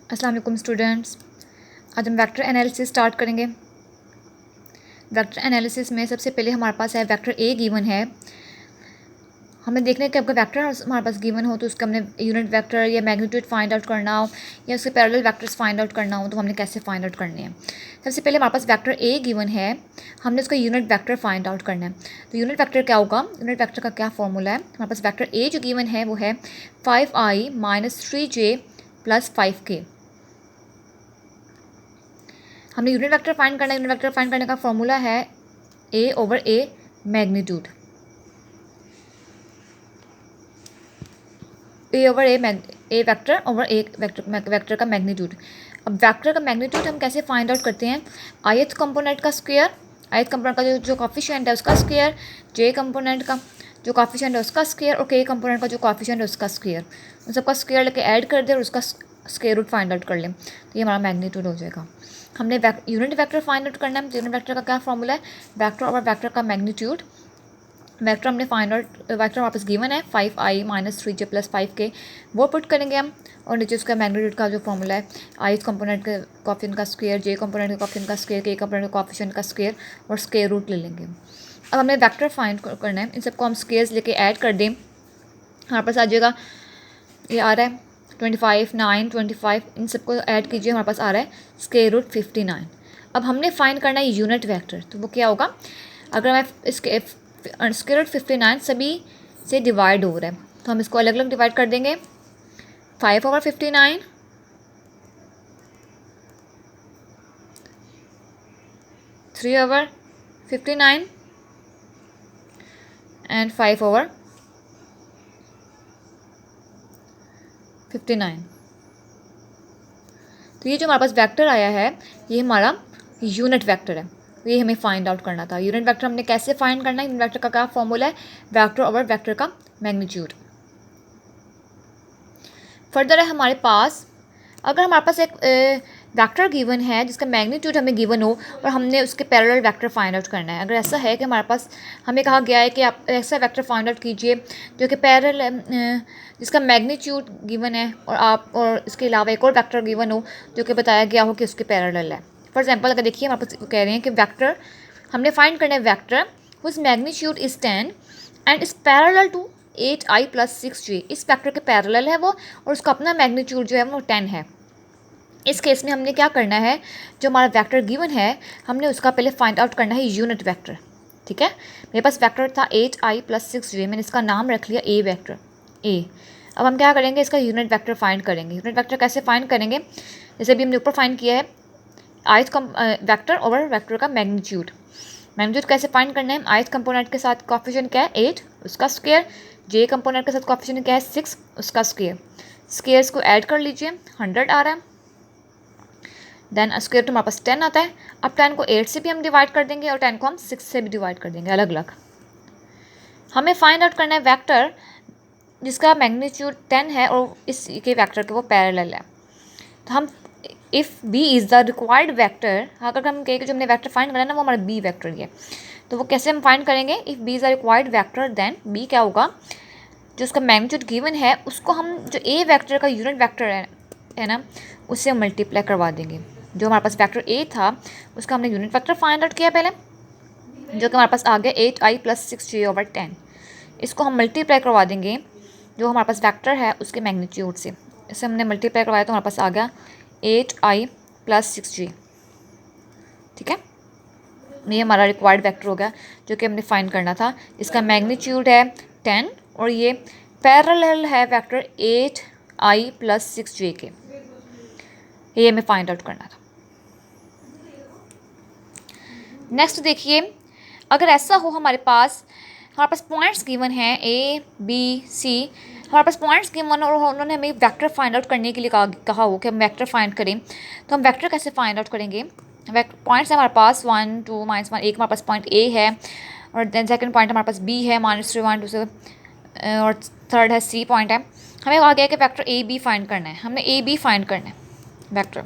अस्सलाम वालेकुम स्टूडेंट्स। आज हम वेक्टर एनालिसिस स्टार्ट करेंगे। वेक्टर एनालिसिस में सबसे पहले हमारे पास है वेक्टर ए गिवन है। हमें देखना है कि आपका वेक्टर हमारे पास गिवन हो तो उसका हमने यूनिट वेक्टर या मैग्नीट्यूड फाइंड आउट करना हो या उसके पैरेलल वेक्टर्स फाइंड आउट करना हो तो हमने कैसे फाइंड आउट करने हैं। सबसे पहले हमारे पास वेक्टर ए गिवन है, हमने उसका यूनिट वेक्टर फाइंड आउट करना है। तो यूनिट वेक्टर क्या होगा, यूनिट वेक्टर का क्या फॉर्मूला है। हमारे पास वेक्टर ए जो गिवन है वो है 5i - 3j + 5k। हमने यूनिट वेक्टर फाइंड करना है। यूनिट वेक्टर फाइंड करने का फॉर्मूला है a/a मैग्नीट्यूड, ए वेक्टर ओवर ए वेक्टर का मैग्नीट्यूड। अब वेक्टर का मैग्नीट्यूड हम कैसे फाइंड आउट करते हैं, ith कंपोनेंट का स्क्वायर, ith कंपोनेंट का जो कॉफिशिएंट है उसका स्क्वायर, j कंपोनेंट का जो कॉफिशिएंट है उसका स्क्वायर और k कंपोनेंट का जो कॉफिशिएंट है उसका स्क्वायर। उन सबका स्क्वायर लेके ऐड कर दे और उसका स्क्वायर रूट फाइंड आउट कर लें तो ये हमारा मैग्नीट्यूड हो जाएगा। हमने यूनिट वेक्टर फाइंड आउट करना है। यूनिट वेक्टर का क्या फॉर्मूला है, वेक्टर ओवर वेक्टर का मैग्नीट्यूड। वेक्टर हमने फाइंड आउट, वेक्टर वापस गिवन है 5i - 3j + 5k, वो पुट करेंगे हम। और नीचे उसका मैग्नीट्यूड का जो फॉर्मूला है ith कंपोनेंट के कॉफिशिएंट का स्क्वायर, j कंपोनेंट के कॉफिशिएंट का स्क्वायर, k कंपोनेंट के कॉफिशिएंट का स्क्वायर और स्क्वायर रूट ले लेंगे। अब हमें वेक्टर फाइंड करना है। इन सबको हम स्क्वायर्स लेके ऐड कर दें, हमारे पास आ जाएगा, ये आ रहा है 25, 9, 25, इन सबको ऐड कीजिए, हमारे पास आ रहा है स्क्वायर रूट 59। अब हमने फाइंड करना है यूनिट वेक्टर, तो वो क्या होगा, अगर मैं इसके स्क्वायर रूट 59 सभी से डिवाइड हो रहा है तो हम इसको अलग अलग डिवाइड कर देंगे। 5/59, 3/59 एंड 5/59। तो ये जो हमारे पास वेक्टर आया है ये हमारा यूनिट वेक्टर है, ये हमें फाइंड आउट करना था। यूनिट वेक्टर हमने कैसे फाइंड करना है, यूनिट वेक्टर का क्या फॉर्मूला है, वेक्टर ओवर वेक्टर का मैग्नीट्यूड। फर्दर है हमारे पास, अगर हमारे पास एक वेक्टर गिवन है जिसका मैग्नीट्यूड हमें गिवन हो और हमने उसके पैरेलल वेक्टर फाइंड आउट करना है। अगर ऐसा है कि हमारे पास हमें कहा गया है कि आप ऐसा वेक्टर फाइंड आउट कीजिए जो कि पैरेलल, जिसका मैग्नीट्यूड गिवन है और इसके अलावा एक और वेक्टर गिवन हो जो कि बताया गया हो कि उसके पैरेलल है। फॉर एग्जाम्पल अगर देखिए हमारे पास कह रहे हैं कि वेक्टर हमने फाइंड करना है vector whose magnitude is 10 and is parallel to 8i + 6j। इस वेक्टर के पैरेलल है वो और उसका अपना मैग्नीट्यूड जो है वो 10 है। इस केस में हमने क्या करना है, जो हमारा वेक्टर गिवन है हमने उसका पहले फाइंड आउट करना है यूनिट वेक्टर। ठीक है, मेरे पास वेक्टर था 8i + 6j, मैंने इसका नाम रख लिया ए वेक्टर ए। अब हम क्या करेंगे, इसका यूनिट वेक्टर फाइंड करेंगे। यूनिट वेक्टर कैसे फाइंड करेंगे, जैसे अभी हमने ऊपर फाइंड किया है ith वेक्टर ओवर वेक्टर का मैग्नीट्यूड। मैग्नीट्यूड कैसे फाइंड करना है, ith कंपोनेंट के साथ कॉफिशिएंट क्या है 8, उसका स्क्वायर, j कंपोनेंट के साथ कॉफिशिएंट क्या है 6, उसका स्क्वायर। स्क्वायर्स को ऐड कर लीजिए, 100 आ रहा है। देन स्क्वायर तो हमारे पास 10 आता है। अब 10 को 8 से भी हम डिवाइड कर देंगे और 10 को हम 6 से भी डिवाइड कर देंगे अलग अलग। हमें फाइंड आउट करना है वेक्टर जिसका मैग्नीट्यूड 10 है और इसके वेक्टर के वो पैरेलल है। तो हम if b is the required vector, अगर हम कहें कि जो हमने वेक्टर फाइंड करना है ना वो हमारा बी वेक्टर ही है, तो वो कैसे हम फाइंड करेंगे, if b is the required vector then b क्या होगा, जो उसका मैग्नीट्यूड गिवन है उसको हम जो ए वेक्टर का यूनिट वेक्टर है ना उससे मल्टीप्लाई करवा देंगे। जो हमारे पास वेक्टर ए था उसका हमने यूनिट वेक्टर फाइंड आउट किया पहले, जो कि हमारे पास आ गया 8i + 6j/10। इसको हम मल्टीप्लाई करवा देंगे जो हमारे पास वेक्टर है उसके मैग्नीट्यूड से। इसे हमने मल्टीप्लाई करवाया तो हमारे पास आ गया 8i + 6j। ठीक है, ये हमारा रिक्वायर्ड वेक्टर हो गया जो कि हमने फाइंड करना था। इसका मैग्नीट्यूड है 10 और ये पैरेलल है वेक्टर 8i + 6j के, ये हमें फाइंड आउट करना था। नेक्स्ट देखिए, अगर ऐसा हो हमारे पास पॉइंट्स गिवन हैं A B C, हमारे पास पॉइंट्स गिवन और उन्होंने हमें वेक्टर फाइंड आउट करने के लिए कहा हो कि हम वेक्टर फाइंड करें, तो हम वेक्टर कैसे फाइंड आउट करेंगे। पॉइंट्स है हमारे पास 1 2 -1, एक हमारे पास पॉइंट A है और देन सेकंड पॉइंट हमारे पास B है -3 1 2 से, और थर्ड है C पॉइंट है। हमें कहा गया कि वेक्टर A B फाइंड करना है, हमने A B फाइंड करना है वेक्टर।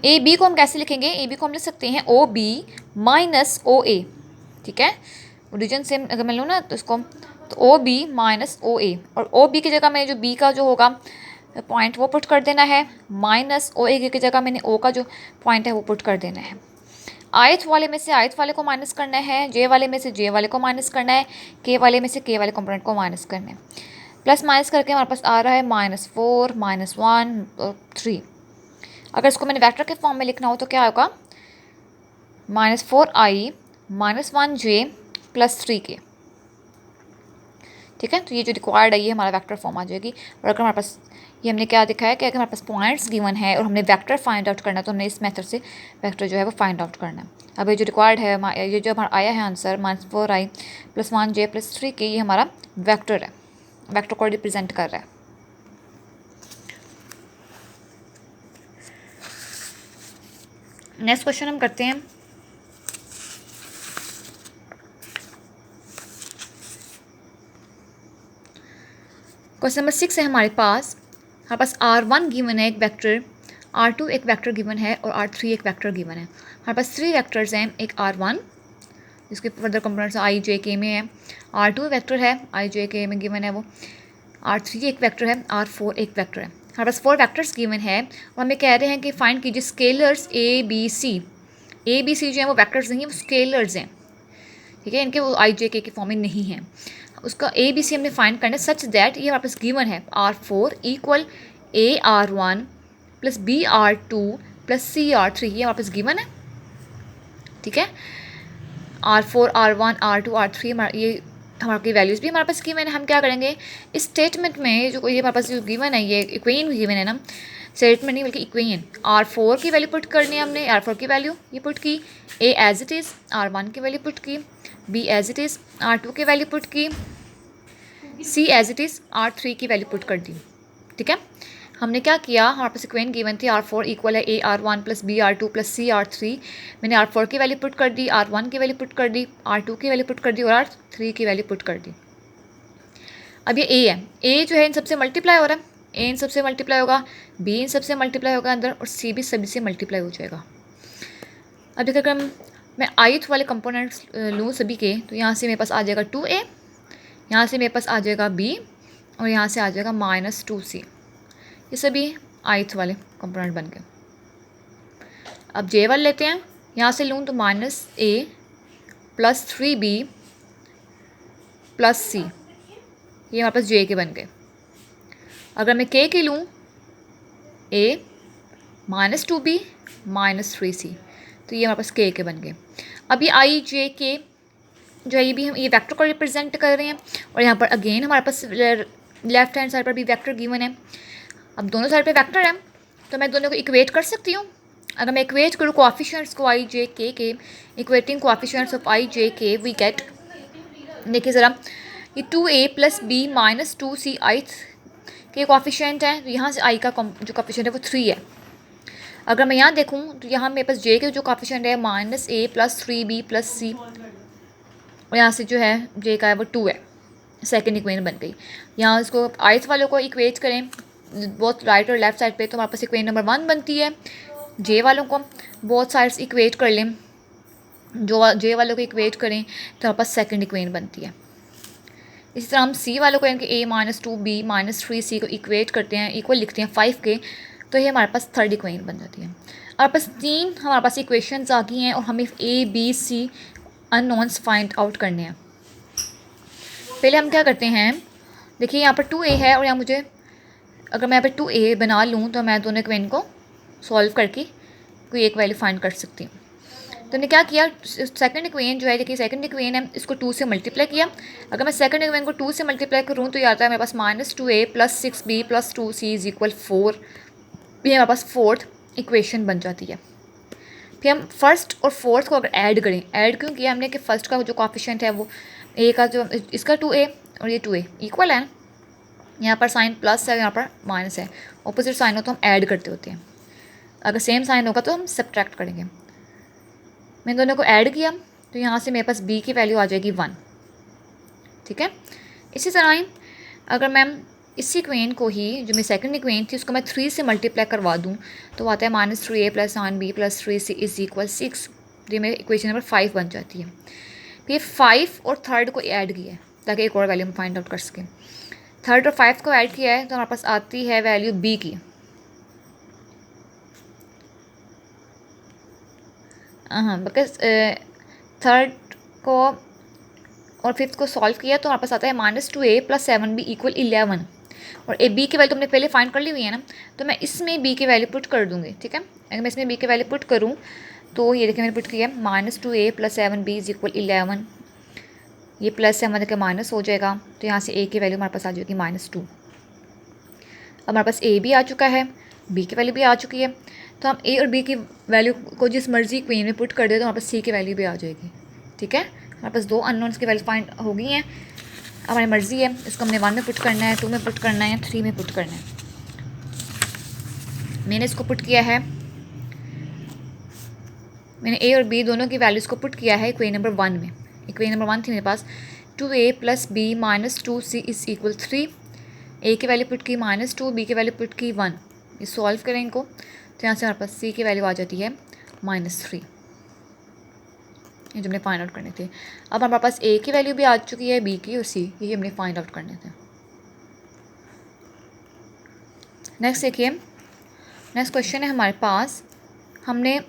ए बी को हम कैसे लिखेंगे, ए बी को हम लिख सकते हैं ओ बी माइनस ओ ए। ठीक है, ओरिजिन सेम अगर मैं लूँ ना तो इसको, तो ओ बी माइनस ओ ए, और ओ बी की जगह में जो बी का जो होगा पॉइंट वो पुट कर देना है, माइनस ओ ए की जगह मैंने ओ का जो पॉइंट है वो पुट कर देना है। आयत वाले में से आयत वाले को माइनस करना है, जे वाले में से जे वाले को माइनस करना है, के वाले में से के वाले कंपोनेंट को माइनस करना है। प्लस माइनस करके हमारे पास आ रहा है -4 -1 3। अगर इसको मैंने वेक्टर के फॉर्म में लिखना हो तो क्या होगा, -4i -1j +3k। ठीक है, तो ये जो रिक्वायर्ड है ये हमारा वेक्टर फॉर्म आ जाएगी। और अगर हमारे पास ये हमने क्या दिखा है कि अगर हमारे पास पॉइंट्स गिवन है और हमने वेक्टर फाइंड आउट करना है तो हमने इस मेथड से वेक्टर जो है वो फाइंड आउट करना है। अब ये जो रिक्वायर्ड है, ये जो हमारा आया है आंसर -4i +1j +3k, ये हमारा वेक्टर है, वेक्टर को रिप्रेजेंट कर रहा है। नेक्स्ट क्वेश्चन हम करते हैं। क्वेश्चन नंबर 6 है हमारे पास R1 गिवन है एक वेक्टर, R2 एक वेक्टर गिवन है और R3 एक वेक्टर गिवन है। हमारे पास 3 वेक्टर्स हैं, एक R1 जिसके further components i j k में है, R2 वेक्टर है i j k में गिवन है वो, R3 एक वेक्टर है, R4 एक वेक्टर है। हमारे पास 4 वेक्टर्स गिवन है और हमें कह रहे हैं कि फाइंड कीजिए स्केलर्स A B C जो हैं वो वेक्टर्स नहीं है, वो स्केलर्स हैं। ठीक है, इनके वो i j k के फॉर्म में नहीं है। उसका ABC हमने फाइंड करना है सच दैट ये हमारे पास गिवन है R4 equal AR1 plus BR2 plus CR3, ये हमारे पास गिवन है। ठीक है, R4 R1 R2 R3 ये हमारी वैल्यूज़ भी हमारे पास गिवन है। हम क्या करेंगे, इस स्टेटमेंट में जो ये हमारे पास जो गिवन है, ये इक्वेशन गिवन है ना, स्टेटमेंट नहीं बल्कि इक्वेशन, R4 की वैल्यू पुट करनी है हमने, R4 की वैल्यू ये पुट की, A as it is R1 की वैल्यू पुट की, B as it is R2 की वैल्यू पुट की, C as it is R3 की वैल्यू पुट कर दी। ठीक है, हमने क्या किया, हमारे पास इक्वेशन गिवन थी R4 इक्वल है AR1 plus BR2 plus CR3। मैंने R4 की वैल्यू पुट कर दी, R1 की वैल्यू पुट कर दी, R2 की वैल्यू पुट कर दी और R3 की वैल्यू पुट कर दी। अब ये A है, A जो है इन सबसे मल्टीप्लाई हो रहा है, A इन सबसे मल्टीप्लाई होगा, B इन सबसे मल्टीप्लाई होगा अंदर और C भी सभी से मल्टीप्लाई हो जाएगा। अब देखिए अगर मैं ith वाले कंपोनेंट्स लूँ सभी के, तो यहाँ से मेरे पास आ जाएगा 2A, यहाँ से मेरे पास आ जाएगा B और यहाँ से आ जाएगा -2C। ये सभी ith वाले कंपोनेंट बन गए। अब J वाले लेते हैं, यहाँ से लूँ तो -A plus 3B plus C, ये हमारे पास J के बन गए। अगर मैं K के लूँ, A -2B -3C, तो ये हमारे पास K के बन गए। अब ये I J K जो है ये भी हम ये वेक्टर को रिप्रेजेंट कर रहे हैं और यहाँ पर अगेन हमारे पास लेफ्ट हैंड साइड पर भी वेक्टर गिवन है। अब दोनों साइड पे वेक्टर है तो मैं दोनों को इक्वेट कर सकती हूँ। अगर मैं इक्वेट करूँ कोएफिशिएंट्स को I J K के, equating coefficients of I J K we get, देखिए ज़रा, ये 2A plus B -2C ith के कोएफिशिएंट है, तो यहाँ से I का जो कोएफिशिएंट है वो 3 है। अगर मैं यहाँ देखूँ तो यहाँ मेरे पास J के जो कोएफिशिएंट है -A plus 3B plus C और यहाँ से जो है J का है वो 2 है। सेकेंड इक्वेशन बन गई। यहाँ इसको ith वालों को इक्वेट करें बोथ राइट और लेफ्ट साइड पे, तो हमारे पास इक्वेशन नंबर 1 बनती है। J वालों को बोथ साइड्स इक्वेट कर लें, जो J वालों को इक्वेट करें तो हमारे पास सेकेंड इक्वेशन बनती है। इसी तरह हम C वालों को यानी कि A -2B -3C को इक्वेट करते हैं, इक्वल लिखते हैं 5 के, तो ये हमारे पास थर्ड इक्वेशन बन जाती है। हमारे पास 3 हमारे पास इक्वेशंस आ गई हैं और हमें A B C unknowns find out करने हैं। पहले हम क्या करते हैं, देखिए यहाँ पर 2A है और यहाँ मुझे, अगर मैं यहाँ पर 2A बना लूँ तो मैं दोनों इक्वेशन को सॉल्व करके कोई एक वैल्यू फाइंड कर सकती हूँ। तो मैंने क्या किया, सेकंड इक्वेशन जो है, देखिए सेकंड इक्वेशन है, इसको 2 से मल्टीप्लाई किया। अगर मैं सेकंड इक्वेशन को 2 से मल्टीप्लाई करूँ तो ये आता है मेरे पास -2A plus 6B plus 2C is equal 4। ये हमारे पास फोर्थ इक्वेशन बन जाती है। फिर हम फर्स्ट और फोर्थ को अगर ऐड करें, ऐड क्यों किया हमने कि फर्स्ट का जो कोएफिशिएंट है वो A का जो इसका 2A और ये 2A इक्वल है, यहाँ पर साइन प्लस है, यहाँ पर माइनस है, ऑपोजिट साइन हो तो हम ऐड करते होते हैं, अगर सेम साइन होगा तो हम सब्ट्रैक्ट करेंगे। मैंने दोनों को ऐड किया तो यहाँ से मेरे पास B की वैल्यू आ जाएगी 1। ठीक है, इसी तरह ही अगर मैं इसी इक्वेशन को ही जो मेरी सेकंड इक्वेशन थी उसको मैं 3 से मल्टीप्लाई करवा दूँ तो आता है -3A plus 9B plus 3C is equal 6। ये मेरी इक्वेशन नंबर 5 बन जाती है। फिर 5 और थर्ड को ऐड किया ताकि एक और वैल्यू हम फाइंड आउट कर सकें। थर्ड और 5 को ऐड किया है तो हमारे पास आती है वैल्यू बी की। हाँ, बिकॉज थर्ड को और 5th को सॉल्व किया तो हमारे पास आता है -2a + 7b = 11। और ए बी की वैल्यू तो हमने पहले फाइंड कर ली हुई है ना, तो मैं इसमें बी की वैल्यू पुट कर दूँगी। ठीक है, अगर मैं इसमें बी की वैल्यू पुट करूँ तो ये देखिए मैंने पुट किया -2a + 7b = 11। ये प्लस से हमारे माइनस हो जाएगा, तो यहाँ से ए की वैल्यू हमारे पास आ जाएगी -2। अब हमारे पास ए भी आ चुका है, बी की वैल्यू भी आ चुकी है, तो हम ए और बी की वैल्यू को जिस मर्जी क्वीन में पुट कर दे तो हमारे पास सी की वैल्यू भी आ जाएगी। ठीक है, हमारे पास 2 अननोन्स की वैल्यू फाइंड हो गई हैं। अब हमारी मर्जी है, इसको हमने 1 में पुट करना है, 2 में पुट करना है या 3 में पुट करना है। मैंने इसको पुट किया है, मैंने ए और बी दोनों की वैल्यूज़ को पुट किया है इक्वेशन नंबर 1 में। इक्वेशन नंबर 1 थी मेरे पास 2a + b - 2c = 3। ए की वैल्यू पुट की -2, बी की वैल्यू पुट की 1। ये सॉल्व करें इनको तो यहाँ से हमारे पास सी की वैल्यू आ जाती है -3। ये जो हमने फाइंड आउट करने थे। अब हमारे पास ए की वैल्यू भी आ चुकी है, बी की और सी, ये हमने फाइंड आउट करने थे। नेक्स्ट देखिए, नेक्स्ट क्वेश्चन है हमारे पास, हमने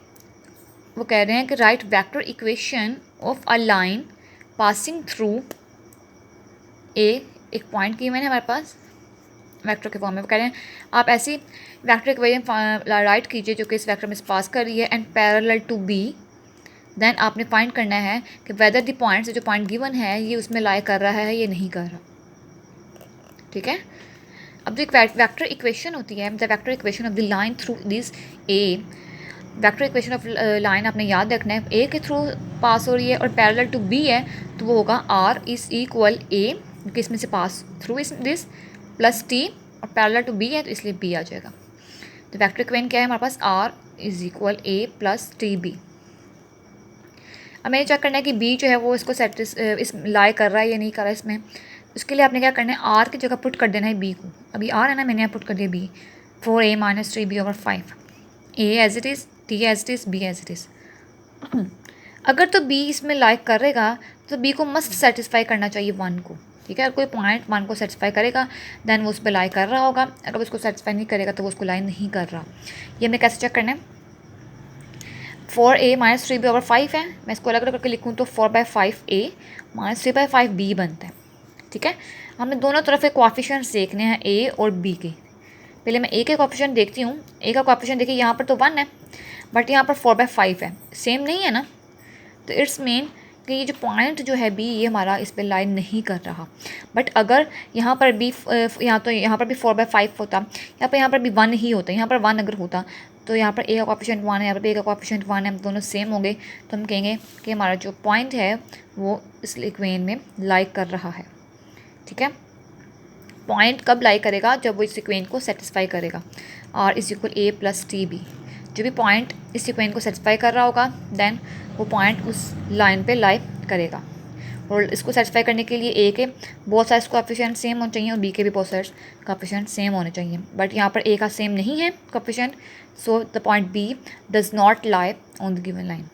वो कह रहे हैं कि right vector equation of a line passing through a. एक पॉइंट गिवन है हमारे पास वेक्टर के फॉर्म में, वो कह रहे हैं आप ऐसी वेक्टर इक्वेशन राइट कीजिए जो कि इस वेक्टर में पास कर रही है and parallel to b. Then आपने फाइंड करना है कि वेदर द पॉइंट जो पॉइंट गिवन है ये उसमें लाई कर रहा है या नहीं कर रहा। ठीक है, अब जो एक वेक्टर इक्वेशन होती है, the vector equation of the line through this A, vector equation of line आपने याद रखना है, ए के थ्रू पास हो रही है और पैरेलल टू बी है तो वो होगा r = a, कि इसमें से पास थ्रू इस दिस प्लस t, और पैरेलल टू बी है तो इसलिए b आ जाएगा। तो वेक्टर इक्वेशन क्या है हमारे पास, r = a + tb। अब मैंने चेक करना है कि b जो है वो इसको इस लाई कर रहा है या नहीं कर रहा है इसमें। उसके लिए आपने क्या करना है, r की जगह पुट कर देना है b को। अभी r है ना, मैंने यहाँ पुट कर दिया b, 4a - 3b/5, a as it is, t as it is, b as it is. अगर तो b इसमें लाइक करेगा तो b को मस्ट सेटिस्फाई करना चाहिए 1 को। ठीक है, अगर कोई पॉइंट 1 को सेटिस्फाई करेगा देन वो उस पर लाई कर रहा होगा, अगर उसको सेटिस्फाई नहीं करेगा तो वो उसको लाई नहीं कर रहा। ये हमें कैसे चेक करना है, 4a - 3b/5 है, मैं इसको अलग अलग करके लिखूँ तो 4/5a - 3/5b बनता है। ठीक है, हमें दोनों तरफ के कोएफिशिएंट्स देखने हैं a और b के। पहले मैं a के कोएफिशिएंट देखती हूँ। a का कोएफिशिएंट देखिए यहाँ पर तो 1 है, बट यहाँ पर 4/5 है, सेम नहीं है ना, तो इट्स मीन कि ये जो पॉइंट जो है बी ये हमारा इस पर लाइन नहीं कर रहा। बट अगर यहाँ पर बी यहाँ पर भी 4/5 होता, यहाँ पर भी 1 ही होता, यहाँ पर 1 अगर होता तो यहाँ पर ए का कोएफिशिएंट 1 है, यहाँ पर बी का कोएफिशिएंट 1 है, दोनों सेम होंगे तो हम कहेंगे कि हमारा जो पॉइंट है वो इस इक्वेशन में लाइक कर रहा है। ठीक है, पॉइंट कब लाइक करेगा, जब वो इस इक्वेशन को सेटिस्फाई करेगा, r = a + tb। जो भी पॉइंट इस इक्वेशन को सेटिस्फाई कर रहा होगा देन वो पॉइंट उस लाइन पे लाई करेगा। और इसको सेटिस्फाई करने के लिए ए के बहुत सारे कोएफिशिएंट सेम होने चाहिए और बी के भी बहुत सारे कोएफिशिएंट सेम होने चाहिए, बट यहाँ पर ए का सेम नहीं है coefficient, so the point b does not lie on the given line.